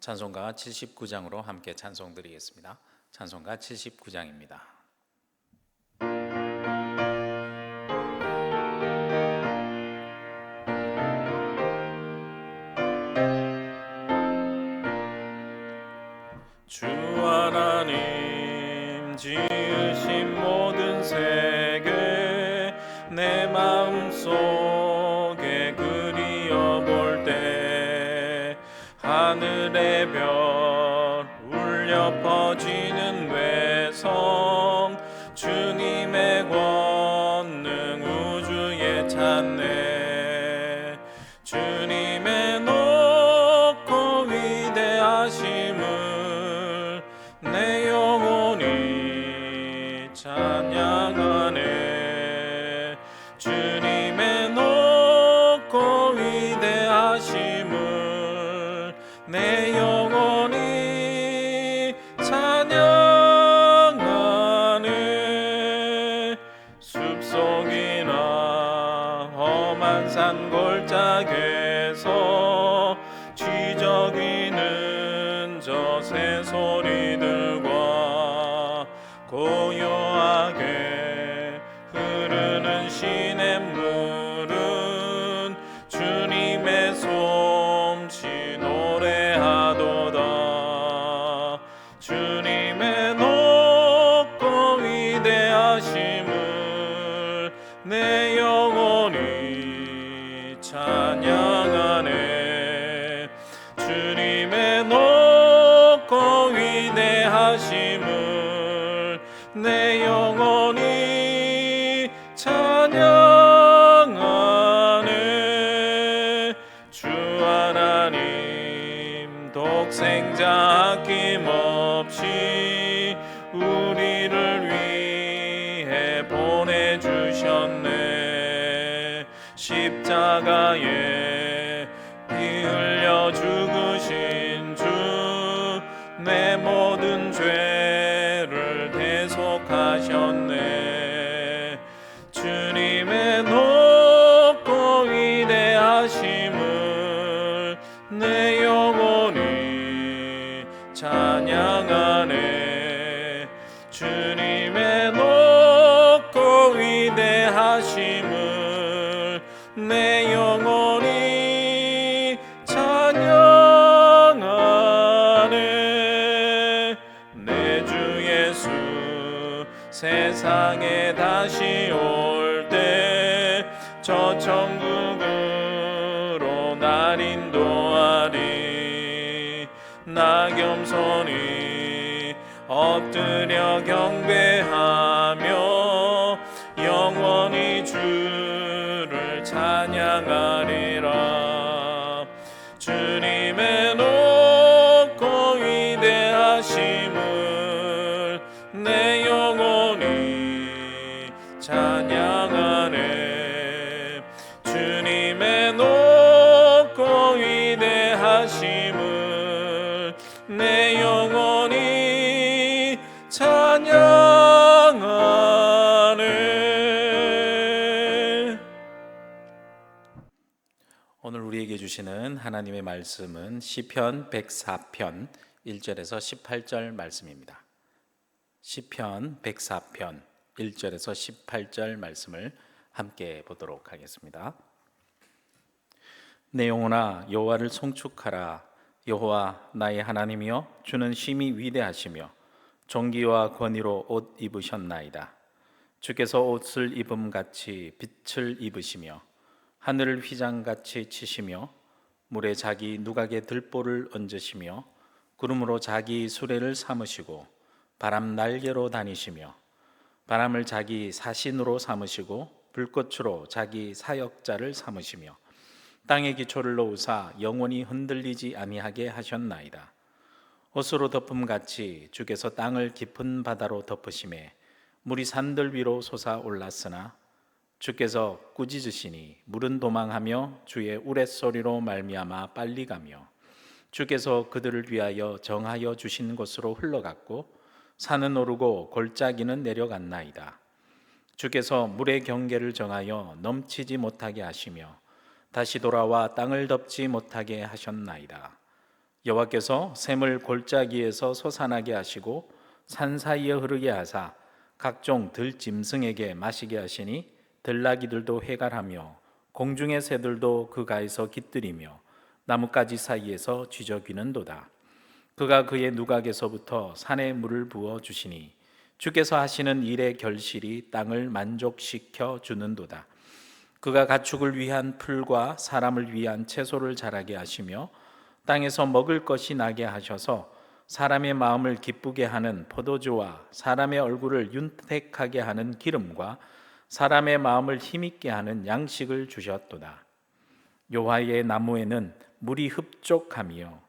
찬송가 79장으로 함께 찬송 드리겠습니다. 찬송가 79장입니다. 주 하나님 지으신 모든 세계 내 마음속에 그리어볼 때 하늘의 별 울려 퍼지는 외성 주님의 권능 우주에 찬네 주님의 높고 위대하심을 내 영혼이 찬양하네 주님의 높고 위대하심을 내 영혼이 찬양하네 숲속이나 험한 산 골짜기에서 쥐저귀는 저 새소리들과 고요하게 흐르는 시냇물은 주님의 솜씨 노래하도다 주님의 높고 위대하심을 내 영혼이 찬양하네 주님의 높고 위대하심을 내 영혼이 찬양하네 주 하나님 독생자 아낌없이 우리를 위해 보내주셨네 십자가에 피 흘려 죽으신 주 내 모든 죄를 대속하셨네 주님의 높고 위대하심을 내 영혼이 찬양하네 주님의 높고 위대하심을 내 영혼이 찬양하네 내 주 예수 세상에 다시 올 때 저 천국으로 날 인도하리 나 겸손히 엎드려 경배하며 영원히 주를 찬양하리라 주님의 높고 위대하심을 내 영혼이 찬양하네 주님의 높고 위대하심을 내 영혼이 찬양하네. 오늘 우리에게 주시는 하나님의 말씀은 시편 104편 1절에서 18절 말씀입니다. 시편 104편 1절에서 18절 말씀을 함께 보도록 하겠습니다. 내 영혼아 여호와를 송축하라 여호와 나의 하나님이여 주는 심히 위대하시며 존귀와 권위로 옷 입으셨나이다 주께서 옷을 입음같이 빛을 입으시며 하늘을 휘장같이 치시며 물에 자기 누각에 들보를 얹으시며 구름으로 자기 수레를 삼으시고 바람 날개로 다니시며 바람을 자기 사신으로 삼으시고 불꽃으로 자기 사역자를 삼으시며 땅의 기초를 놓으사 영원히 흔들리지 아니하게 하셨나이다 옷으로 덮음같이 주께서 땅을 깊은 바다로 덮으심에 물이 산들 위로 솟아올랐으나 주께서 꾸짖으시니 물은 도망하며 주의 우레소리로 말미암아 빨리 가며 주께서 그들을 위하여 정하여 주신 곳으로 흘러갔고 산은 오르고 골짜기는 내려갔나이다 주께서 물의 경계를 정하여 넘치지 못하게 하시며 다시 돌아와 땅을 덮지 못하게 하셨나이다 여호와께서 샘을 골짜기에서 솟아나게 하시고 산 사이에 흐르게 하사 각종 들짐승에게 마시게 하시니 들나귀들도 회갈하며 공중의 새들도 그 가에서 깃들이며 나뭇가지 사이에서 쥐저귀는도다. 그가 그의 누각에서부터 산에 물을 부어 주시니 주께서 하시는 일의 결실이 땅을 만족시켜 주는도다. 그가 가축을 위한 풀과 사람을 위한 채소를 자라게 하시며 땅에서 먹을 것이 나게 하셔서 사람의 마음을 기쁘게 하는 포도주와 사람의 얼굴을 윤택하게 하는 기름과 사람의 마음을 힘있게 하는 양식을 주셨도다. 여호와의 나무에는 물이 흡족하며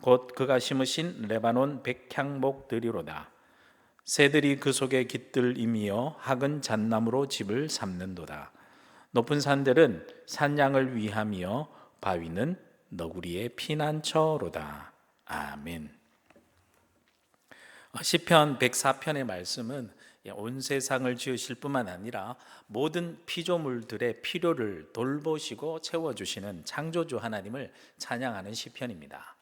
곧 그가 심으신 레바논 백향목들이로다. 새들이 그 속에 깃들이며 학은 잣나무로 집을 삼는도다. 높은 산들은 산양을 위하며 바위는 너구리의 피난처로다. 아멘. 시편 104편의 말씀은 온 세상을 지으실 뿐만 아니라 모든 피조물들의 필요를 돌보시고 채워주시는 창조주 하나님을 찬양하는 시편입니다.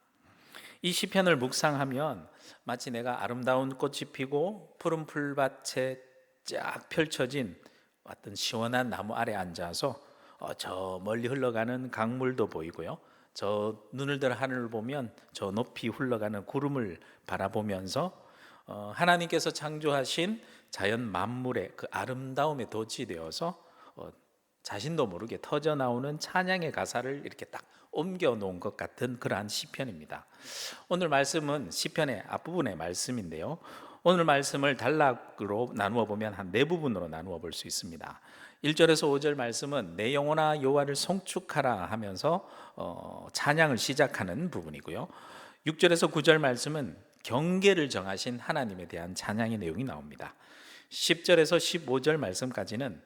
이 시편을 묵상하면 마치 내가 아름다운 꽃이 피고 푸른 풀밭에 쫙 펼쳐진 어떤 시원한 나무 아래 앉아서 저 멀리 흘러가는 강물도 보이고요, 저 눈을 들어 하늘을 보면 저 높이 흘러가는 구름을 바라보면서 하나님께서 창조하신 자연 만물의 그 아름다움에 도취되어서 자신도 모르게 터져 나오는 찬양의 가사를 이렇게 딱 옮겨 놓은 것 같은 그러한 시편입니다. 오늘 말씀은 시편의 앞부분의 말씀인데요, 오늘 말씀을 단락으로 나누어 보면 한 네 부분으로 나누어 볼 수 있습니다. 1절에서 5절 말씀은 내 영혼아 여호와를 송축하라 하면서 찬양을 시작하는 부분이고요, 6절에서 9절 말씀은 경계를 정하신 하나님에 대한 찬양의 내용이 나옵니다. 10절에서 15절 말씀까지는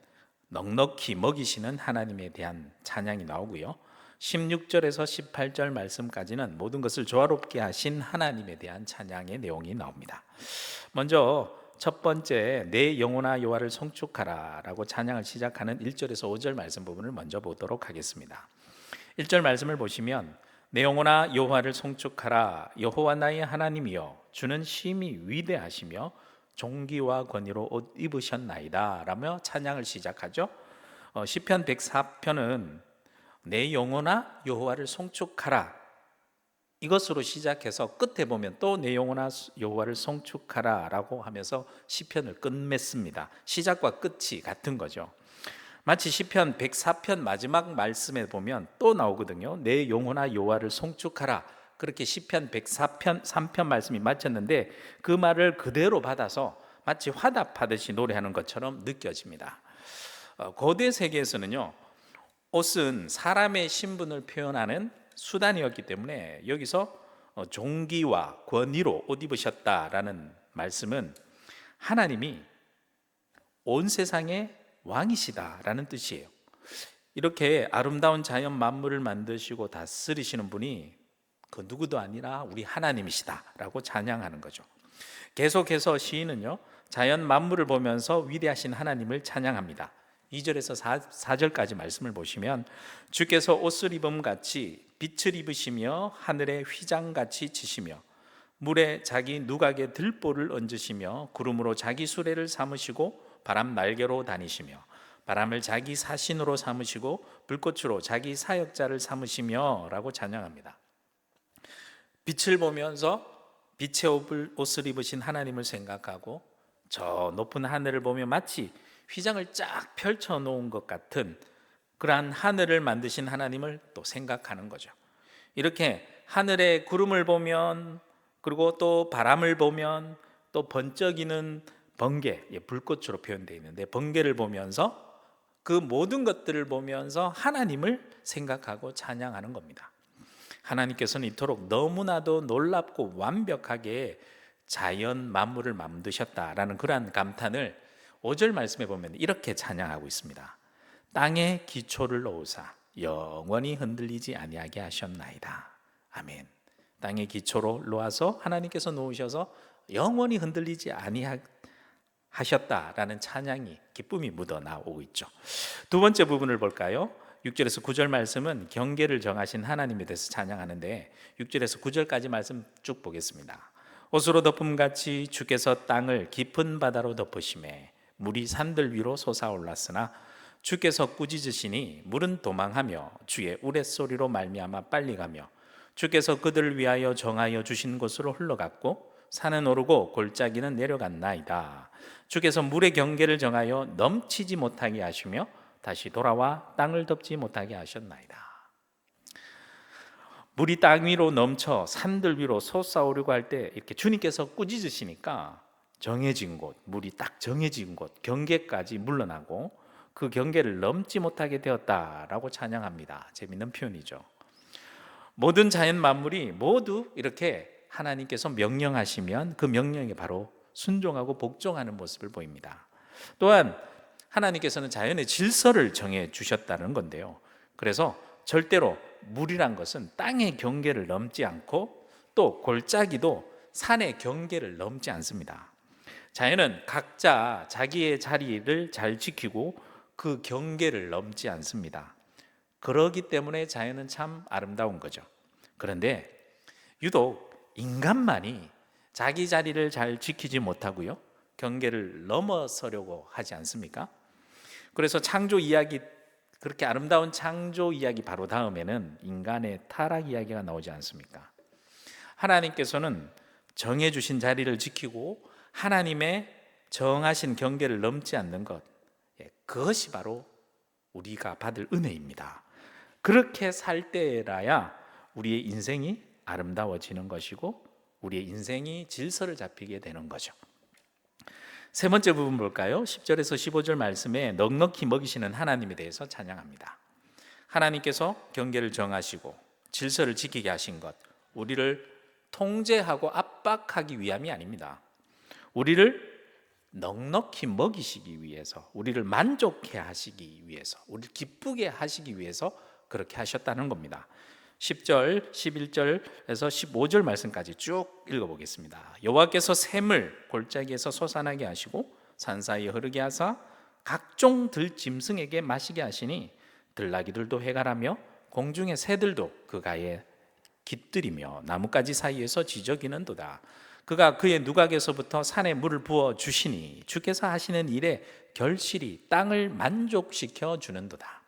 넉넉히 먹이시는 하나님에 대한 찬양이 나오고요, 16절에서 18절 말씀까지는 모든 것을 조화롭게 하신 하나님에 대한 찬양의 내용이 나옵니다. 먼저 첫 번째 내 영혼아 여호와를 송축하라 라고 찬양을 시작하는 1절에서 5절 말씀 부분을 먼저 보도록 하겠습니다. 1절 말씀을 보시면 내 영혼아 여호와를 송축하라. 여호와 나의 하나님이여 주는 심히 위대하시며 존귀와 권위로 옷 입으셨나이다 라며 찬양을 시작하죠. 시편 104편은 내 영혼아 여호와를 송축하라 이것으로 시작해서 끝에 보면 또 내 영혼아 여호와를 송축하라 라고 하면서 시편을 끝맺습니다. 시작과 끝이 같은 거죠. 마치 시편 104편 마지막 말씀에 보면 또 나오거든요. 내 영혼아 여호와를 송축하라. 그렇게 시편 104편 3편 말씀이 마쳤는데 그 말을 그대로 받아서 마치 화답하듯이 노래하는 것처럼 느껴집니다. 고대 세계에서는요, 옷은 사람의 신분을 표현하는 수단이었기 때문에 여기서 존귀와 권위로 옷 입으셨다라는 말씀은 하나님이 온 세상의 왕이시다라는 뜻이에요. 이렇게 아름다운 자연 만물을 만드시고 다스리시는 분이 그 누구도 아니라 우리 하나님이시다라고 찬양하는 거죠. 계속해서 시인은요, 자연 만물을 보면서 위대하신 하나님을 찬양합니다. 2절에서 4절까지 말씀을 보시면 주께서 옷을 입음같이 빛을 입으시며 하늘에 휘장같이 치시며 물에 자기 누각에 들보를 얹으시며 구름으로 자기 수레를 삼으시고 바람 날개로 다니시며 바람을 자기 사신으로 삼으시고 불꽃으로 자기 사역자를 삼으시며 라고 찬양합니다. 빛을 보면서 빛의 옷을 입으신 하나님을 생각하고 저 높은 하늘을 보며 마치 휘장을 쫙 펼쳐 놓은 것 같은 그러한 하늘을 만드신 하나님을 또 생각하는 거죠. 이렇게 하늘의 구름을 보면, 그리고 또 바람을 보면, 또 번쩍이는 번개, 불꽃으로 표현되어 있는데 번개를 보면서 그 모든 것들을 보면서 하나님을 생각하고 찬양하는 겁니다. 하나님께서는 이토록 너무나도 놀랍고 완벽하게 자연 만물을 만드셨다라는 그러한 감탄을 5절 말씀에 보면 이렇게 찬양하고 있습니다. 땅에 기초를 놓으사 영원히 흔들리지 아니하게 하셨나이다. 아멘. 땅에 기초로 놓아서 하나님께서 놓으셔서 영원히 흔들리지 아니하셨다라는 찬양이 기쁨이 묻어나오고 있죠. 두 번째 부분을 볼까요? 6절에서 9절 말씀은 경계를 정하신 하나님에 대해서 찬양하는데 6절에서 9절까지 말씀 쭉 보겠습니다. 옷으로 덮음같이 주께서 땅을 깊은 바다로 덮으시매 물이 산들 위로 솟아올랐으나 주께서 꾸짖으시니 물은 도망하며 주의 우레소리로 말미암아 빨리 가며 주께서 그들을 위하여 정하여 주신 곳으로 흘러갔고 산은 오르고 골짜기는 내려갔나이다. 주께서 물의 경계를 정하여 넘치지 못하게 하시며 다시 돌아와 땅을 덮지 못하게 하셨나이다. 물이 땅 위로 넘쳐 산들 위로 솟아오르고 할 때 이렇게 주님께서 꾸짖으시니까 정해진 곳, 물이 딱 정해진 곳, 경계까지 물러나고 그 경계를 넘지 못하게 되었다라고 찬양합니다. 재밌는 표현이죠. 모든 자연 만물이 모두 이렇게 하나님께서 명령하시면 그 명령에 바로 순종하고 복종하는 모습을 보입니다. 또한 하나님께서는 자연의 질서를 정해 주셨다는 건데요. 그래서 절대로 물이란 것은 땅의 경계를 넘지 않고 또 골짜기도 산의 경계를 넘지 않습니다. 자연은 각자 자기의 자리를 잘 지키고 그 경계를 넘지 않습니다. 그러기 때문에 자연은 참 아름다운 거죠. 그런데 유독 인간만이 자기 자리를 잘 지키지 못하고요, 경계를 넘어서려고 하지 않습니까? 그래서 창조 이야기, 그렇게 아름다운 창조 이야기 바로 다음에는 인간의 타락 이야기가 나오지 않습니까? 하나님께서는 정해주신 자리를 지키고 하나님의 정하신 경계를 넘지 않는 것, 그것이 바로 우리가 받을 은혜입니다. 그렇게 살 때라야 우리의 인생이 아름다워지는 것이고 우리의 인생이 질서를 잡히게 되는 거죠. 세 번째 부분 볼까요? 10절에서 15절 말씀에 넉넉히 먹이시는 하나님에 대해서 찬양합니다. 하나님께서 경계를 정하시고 질서를 지키게 하신 것, 우리를 통제하고 압박하기 위함이 아닙니다. 우리를 넉넉히 먹이시기 위해서, 우리를 만족해 하시기 위해서, 우리를 기쁘게 하시기 위해서 그렇게 하셨다는 겁니다. 10절, 11절에서 15절 말씀까지 쭉 읽어보겠습니다. 여호와께서 샘을 골짜기에서 솟아나게 하시고 산사이에 흐르게 하사 각종 들짐승에게 마시게 하시니 들나귀들도 해갈하며 공중의 새들도 그 가에 깃들이며 나뭇가지 사이에서 지저귀는도다. 그가 그의 누각에서부터 산에 물을 부어 주시니 주께서 하시는 일에 결실이 땅을 만족시켜 주는도다.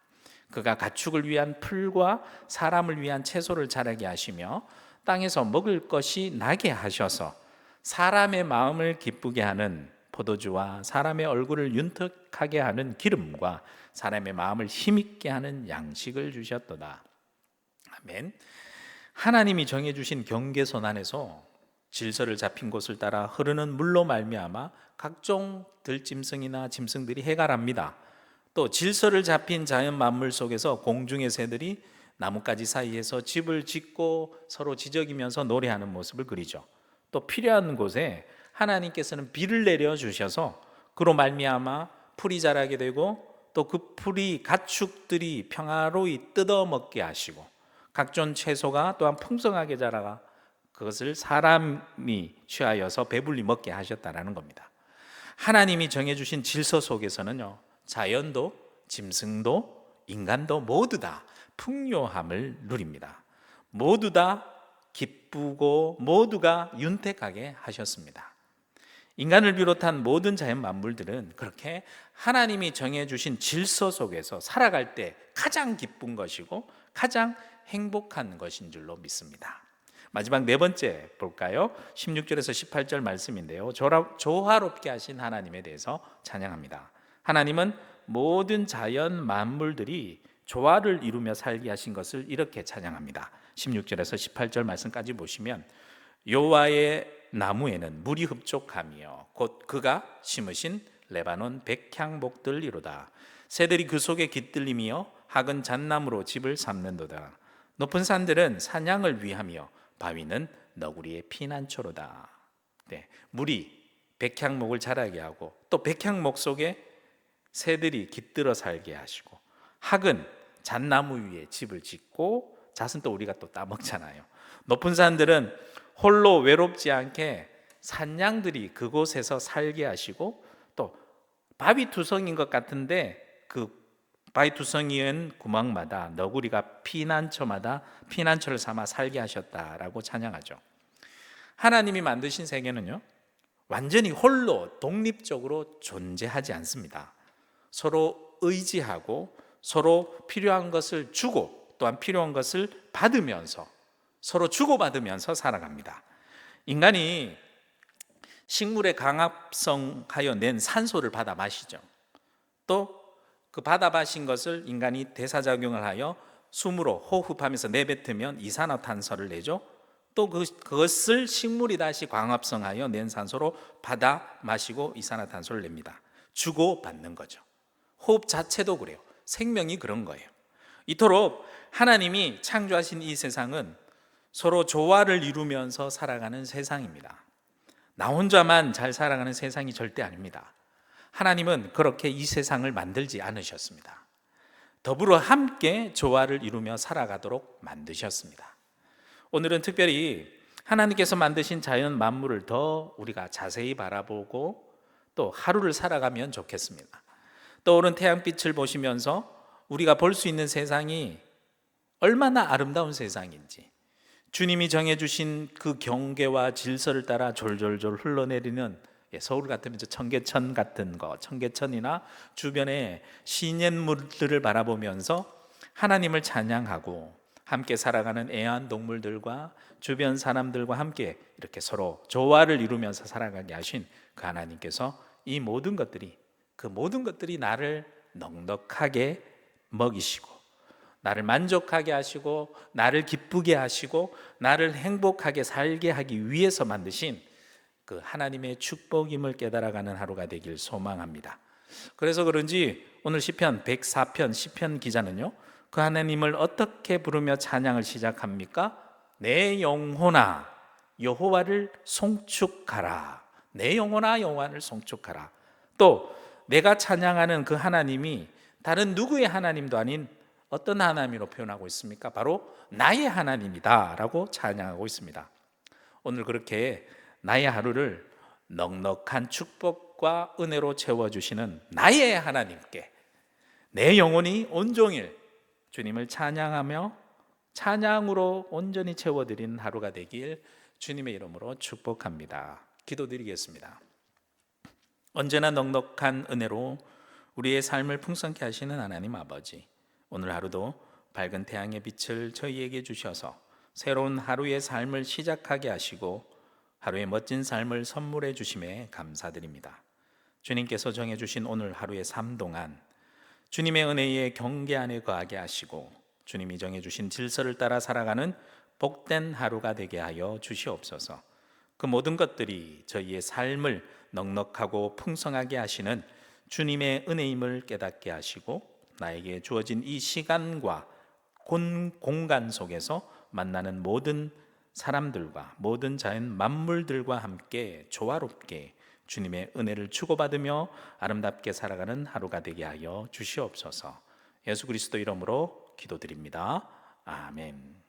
그가 가축을 위한 풀과 사람을 위한 채소를 자라게 하시며 땅에서 먹을 것이 나게 하셔서 사람의 마음을 기쁘게 하는 포도주와 사람의 얼굴을 윤택하게 하는 기름과 사람의 마음을 힘있게 하는 양식을 주셨도다. 아멘. 하나님이 정해주신 경계선 안에서 질서를 잡힌 곳을 따라 흐르는 물로 말미암아 각종 들짐승이나 짐승들이 해갈합니다. 또 질서를 잡힌 자연 만물 속에서 공중의 새들이 나뭇가지 사이에서 집을 짓고 서로 지저귀면서 노래하는 모습을 그리죠. 또 필요한 곳에 하나님께서는 비를 내려 주셔서 그로 말미암아 풀이 자라게 되고 또 그 풀이 가축들이 평화로이 뜯어먹게 하시고 각종 채소가 또한 풍성하게 자라가 그것을 사람이 취하여서 배불리 먹게 하셨다라는 겁니다. 하나님이 정해주신 질서 속에서는요, 자연도 짐승도 인간도 모두 다 풍요함을 누립니다. 모두 다 기쁘고 모두가 윤택하게 하셨습니다. 인간을 비롯한 모든 자연 만물들은 그렇게 하나님이 정해주신 질서 속에서 살아갈 때 가장 기쁜 것이고 가장 행복한 것인 줄로 믿습니다. 마지막 네 번째 볼까요? 16절에서 18절 말씀인데요, 조화롭게 하신 하나님에 대해서 찬양합니다. 하나님은 모든 자연 만물들이 조화를 이루며 살게 하신 것을 이렇게 찬양합니다. 16절에서 18절 말씀까지 보시면 여호와의 나무에는 물이 흡족하며 곧 그가 심으신 레바논 백향목들이로다. 새들이 그 속에 깃들리며 학은 잣나무로 집을 삼는도다. 높은 산들은 사냥을 위하며 바위는 너구리의 피난처로다. 네, 물이 백향목을 자라게 하고 또 백향목 속에 새들이 깃들어 살게 하시고 학은 잣나무 위에 집을 짓고 잣은 또 우리가 또 따먹잖아요. 높은 산들은 홀로 외롭지 않게 산양들이 그곳에서 살게 하시고 또 바위 투성인 것 같은데 그 바위투성이엔 구멍마다 너구리가 피난처를 삼아 살게 하셨다라고 찬양하죠. 하나님이 만드신 세계는요, 완전히 홀로 독립적으로 존재하지 않습니다. 서로 의지하고 서로 필요한 것을 주고 또한 필요한 것을 받으면서 서로 주고받으면서 살아갑니다. 인간이 식물에 강합성하여 낸 산소를 받아 마시죠. 또 그 받아 마신 것을 인간이 대사작용을 하여 숨으로 호흡하면서 내뱉으면 이산화탄소를 내죠. 또 그것을 식물이 다시 광합성하여 낸 산소로 받아 마시고 이산화탄소를 냅니다. 주고받는 거죠. 호흡 자체도 그래요. 생명이 그런 거예요. 이토록 하나님이 창조하신 이 세상은 서로 조화를 이루면서 살아가는 세상입니다. 나 혼자만 잘 살아가는 세상이 절대 아닙니다. 하나님은 그렇게 이 세상을 만들지 않으셨습니다. 더불어 함께 조화를 이루며 살아가도록 만드셨습니다. 오늘은 특별히 하나님께서 만드신 자연 만물을 더 우리가 자세히 바라보고 또 하루를 살아가면 좋겠습니다. 떠오른 태양빛을 보시면서 우리가 볼 수 있는 세상이 얼마나 아름다운 세상인지, 주님이 정해주신 그 경계와 질서를 따라 졸졸졸 흘러내리는 서울 같으면 청계천 같은 거, 청계천이나 주변의 시냇물들을 바라보면서 하나님을 찬양하고 함께 살아가는 애완동물들과 주변 사람들과 함께 이렇게 서로 조화를 이루면서 살아가게 하신 그 하나님께서 이 모든 것들이, 그 모든 것들이 나를 넉넉하게 먹이시고 나를 만족하게 하시고 나를 기쁘게 하시고 나를 행복하게 살게 하기 위해서 만드신 그 하나님의 축복임을 깨달아가는 하루가 되길 소망합니다. 그래서 그런지 오늘 시편 104편 시편 기자는요, 그 하나님을 어떻게 부르며 찬양을 시작합니까? 내 영혼아 여호와를 송축하라. 내 영혼아 여호와를 송축하라. 또 내가 찬양하는 그 하나님이 다른 누구의 하나님도 아닌 어떤 하나님으로 표현하고 있습니까? 바로 나의 하나님이다 라고 찬양하고 있습니다. 오늘 그렇게 나의 하루를 넉넉한 축복과 은혜로 채워주시는 나의 하나님께 내 영혼이 온종일 주님을 찬양하며 찬양으로 온전히 채워드리는 하루가 되길 주님의 이름으로 축복합니다. 기도드리겠습니다. 언제나 넉넉한 은혜로 우리의 삶을 풍성케 하시는 하나님 아버지, 오늘 하루도 밝은 태양의 빛을 저희에게 주셔서 새로운 하루의 삶을 시작하게 하시고 하루의 멋진 삶을 선물해 주심에 감사드립니다. 주님께서 정해주신 오늘 하루의 삶 동안 주님의 은혜의 경계 안에 거하게 하시고 주님이 정해주신 질서를 따라 살아가는 복된 하루가 되게 하여 주시옵소서. 그 모든 것들이 저희의 삶을 넉넉하고 풍성하게 하시는 주님의 은혜임을 깨닫게 하시고 나에게 주어진 이 시간과 공간 속에서 만나는 모든 사람들과 모든 자연 만물들과 함께 조화롭게 주님의 은혜를 주고받으며 아름답게 살아가는 하루가 되게 하여 주시옵소서. 예수 그리스도 이름으로 기도드립니다. 아멘.